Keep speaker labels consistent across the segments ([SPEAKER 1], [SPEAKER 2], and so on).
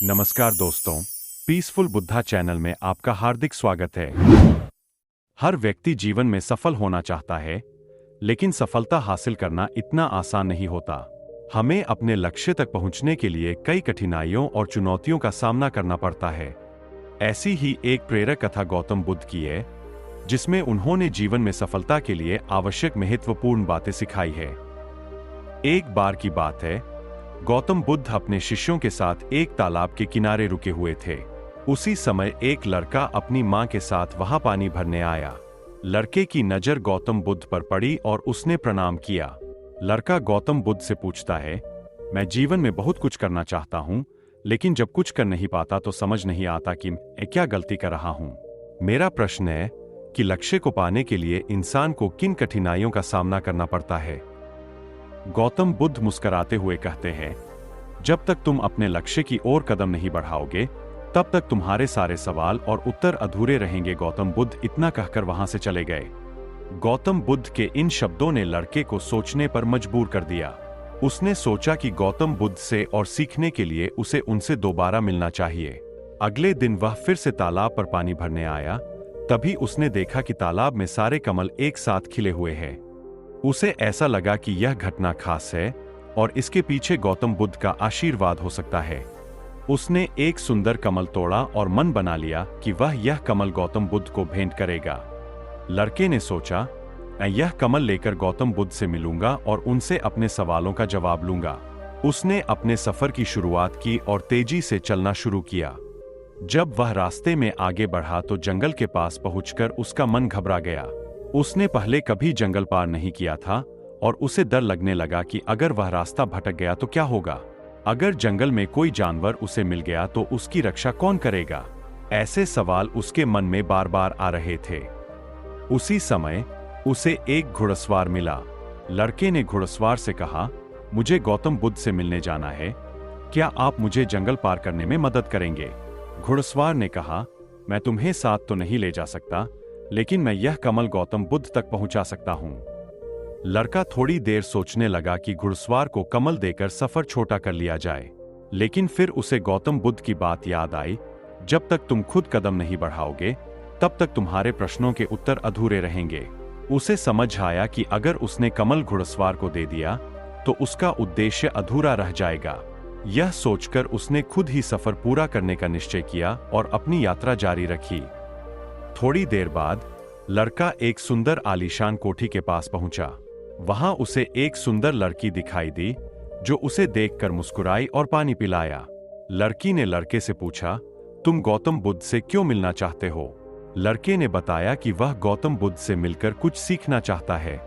[SPEAKER 1] नमस्कार दोस्तों, peaceful Buddha channel में आपका हार्दिक स्वागत है। हर व्यक्ति जीवन में सफल होना चाहता है, लेकिन सफलता हासिल करना इतना आसान नहीं होता। हमें अपने लक्ष्य तक पहुंचने के लिए कई कठिनाइयों और चुनौतियों का सामना करना पड़ता है। ऐसी ही एक प्रेरक कथा गौतम बुद्ध की है, जिसमें उन्होंने जीवन में सफलता के लिए आवश्यक महत्वपूर्ण बातें सिखाई है। एक बार की बात है, गौतम बुद्ध अपने शिष्यों के साथ एक तालाब के किनारे रुके हुए थे। उसी समय एक लड़का अपनी मां के साथ वहां पानी भरने आया। लड़के की नजर गौतम बुद्ध पर पड़ी और उसने प्रणाम किया। लड़का गौतम बुद्ध से पूछता है, मैं जीवन में बहुत कुछ करना चाहता हूं, लेकिन जब कुछ कर नहीं पाता तो समझ नहीं आता कि मैं क्या गलती कर रहा हूं। मेरा प्रश्न है कि लक्ष्य को पाने के लिए इंसान को किन कठिनाइयों का सामना करना पड़ता है। गौतम बुद्ध मुस्कुराते हुए कहते हैं, जब तक तुम अपने लक्ष्य की ओर कदम नहीं बढ़ाओगे, तब तक तुम्हारे सारे सवाल और उत्तर अधूरे रहेंगे। गौतम बुद्ध इतना कहकर वहां से चले गए। गौतम बुद्ध के इन शब्दों ने लड़के को सोचने पर मजबूर कर दिया। उसने सोचा कि गौतम बुद्ध से और सीखने के लिए उसे उनसे दोबारा मिलना चाहिए। अगले दिन वह फिर से तालाब पर पानी भरने आया। तभी उसने देखा कि तालाब में सारे कमल एक साथ खिले हुए हैं। उसे ऐसा लगा कि यह घटना खास है और इसके पीछे गौतम बुद्ध का आशीर्वाद हो सकता है। उसने एक सुंदर कमल तोड़ा और मन बना लिया कि वह यह कमल गौतम बुद्ध को भेंट करेगा। लड़के ने सोचा, मैं यह कमल लेकर गौतम बुद्ध से मिलूंगा और उनसे अपने सवालों का जवाब लूंगा। उसने अपने सफर की शुरुआत की और तेजी से चलना शुरू किया। जब वह रास्ते में आगे बढ़ा तो जंगल के पास पहुंचकर उसका मन घबरा गया। उसने पहले कभी जंगल पार नहीं किया था और उसे डर लगने लगा कि अगर वह रास्ता भटक गया तो क्या होगा। अगर जंगल में कोई जानवर उसे मिल गया तो उसकी रक्षा कौन करेगा। ऐसे सवाल उसके मन में बार बार आ रहे थे। उसी समय उसे एक घुड़सवार मिला। लड़के ने घुड़सवार से कहा, मुझे गौतम बुद्ध से मिलने जाना है, क्या आप मुझे जंगल पार करने में मदद करेंगे। घुड़सवार ने कहा, मैं तुम्हें साथ तो नहीं ले जा सकता, लेकिन मैं यह कमल गौतम बुद्ध तक पहुंचा सकता हूं। लड़का थोड़ी देर सोचने लगा कि घुड़सवार को कमल देकर सफर छोटा कर लिया जाए, लेकिन फिर उसे गौतम बुद्ध की बात याद आई, जब तक तुम खुद कदम नहीं बढ़ाओगे, तब तक तुम्हारे प्रश्नों के उत्तर अधूरे रहेंगे। उसे समझ आया कि अगर उसने कमल घुड़सवार को दे दिया तो उसका उद्देश्य अधूरा रह जाएगा। यह सोचकर उसने खुद ही सफर पूरा करने का निश्चय किया और अपनी यात्रा जारी रखी। थोड़ी देर बाद लड़का एक सुंदर आलीशान कोठी के पास पहुंचा। वहां उसे एक सुंदर लड़की दिखाई दी, जो उसे देखकर मुस्कुराई और पानी पिलाया। लड़की ने लड़के से पूछा, तुम गौतम बुद्ध से क्यों मिलना चाहते हो। लड़के ने बताया कि वह गौतम बुद्ध से मिलकर कुछ सीखना चाहता है।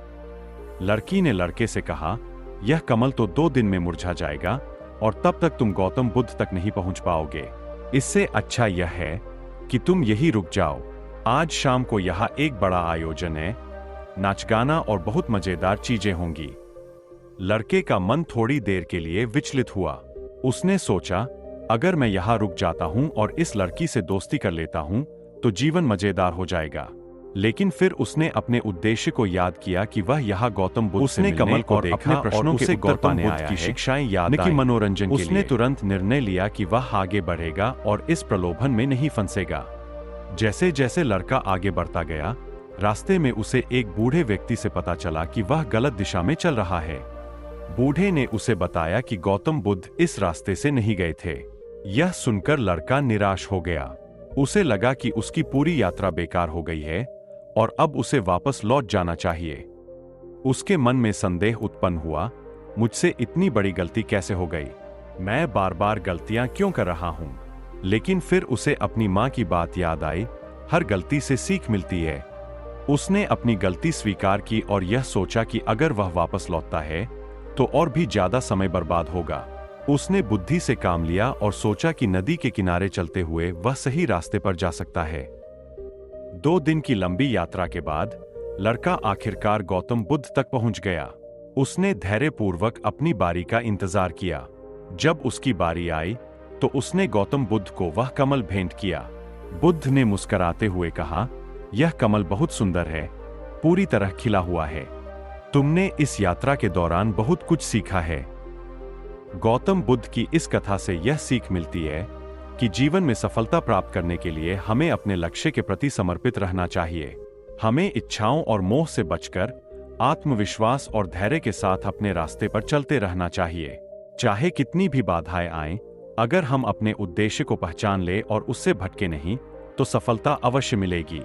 [SPEAKER 1] लड़की ने लड़के से कहा, यह कमल तो 2 दिन में मुरझा जाएगा और तब तक तुम गौतम बुद्ध तक नहीं पहुंच पाओगे। इससे अच्छा यह है कि तुम यहीं रुक जाओ। आज शाम को यहाँ एक बड़ा आयोजन है, नाच गाना और बहुत मजेदार चीजें होंगी। लड़के का मन थोड़ी देर के लिए विचलित हुआ। उसने सोचा, अगर मैं यहाँ रुक जाता हूँ और इस लड़की से दोस्ती कर लेता हूँ तो जीवन मजेदार हो जाएगा। लेकिन फिर उसने अपने उद्देश्य को याद किया कि वह यहाँ गौतम बुद्ध से मिलने कमल को देखा अपने प्रश्नों के उत्तर पाने आया है। शिक्षाएं याद आई, मनोरंजन के लिए उसने तुरंत निर्णय लिया कि वह आगे बढ़ेगा और इस प्रलोभन में नहीं फंसेगा। जैसे जैसे लड़का आगे बढ़ता गया, रास्ते में उसे एक बूढ़े व्यक्ति से पता चला कि वह गलत दिशा में चल रहा है। बूढ़े ने उसे बताया कि गौतम बुद्ध इस रास्ते से नहीं गए थे। यह सुनकर लड़का निराश हो गया। उसे लगा कि उसकी पूरी यात्रा बेकार हो गई है और अब उसे वापस लौट जाना चाहिए। उसके मन में संदेह उत्पन्न हुआ, मुझसे इतनी बड़ी गलती कैसे हो गई, मैं बार बार गलतियां क्यों कर रहा हूं। लेकिन फिर उसे अपनी मां की बात याद आई, हर गलती से सीख मिलती है। उसने अपनी गलती स्वीकार की और यह सोचा कि अगर वह वापस लौटता है तो और भी ज्यादा समय बर्बाद होगा। उसने बुद्धि से काम लिया और सोचा कि नदी के किनारे चलते हुए वह सही रास्ते पर जा सकता है। 2 दिन की लंबी यात्रा के बाद लड़का आखिरकार गौतम बुद्ध तक पहुंच गया। उसने धैर्यपूर्वक अपनी बारी का इंतजार किया। जब उसकी बारी आई तो उसने गौतम बुद्ध को वह कमल भेंट किया। बुद्ध ने मुस्कुराते हुए कहा, यह कमल बहुत सुंदर है, पूरी तरह खिला हुआ है। तुमने इस यात्रा के दौरान बहुत कुछ सीखा है। गौतम बुद्ध की इस कथा से यह सीख मिलती है कि जीवन में सफलता प्राप्त करने के लिए हमें अपने लक्ष्य के प्रति समर्पित रहना चाहिए। हमें इच्छाओं और मोह से बचकर आत्मविश्वास और धैर्य के साथ अपने रास्ते पर चलते रहना चाहिए। चाहे कितनी भी बाधाएं आएं, अगर हम अपने उद्देश्य को पहचान ले और उससे भटके नहीं, तो सफलता अवश्य मिलेगी।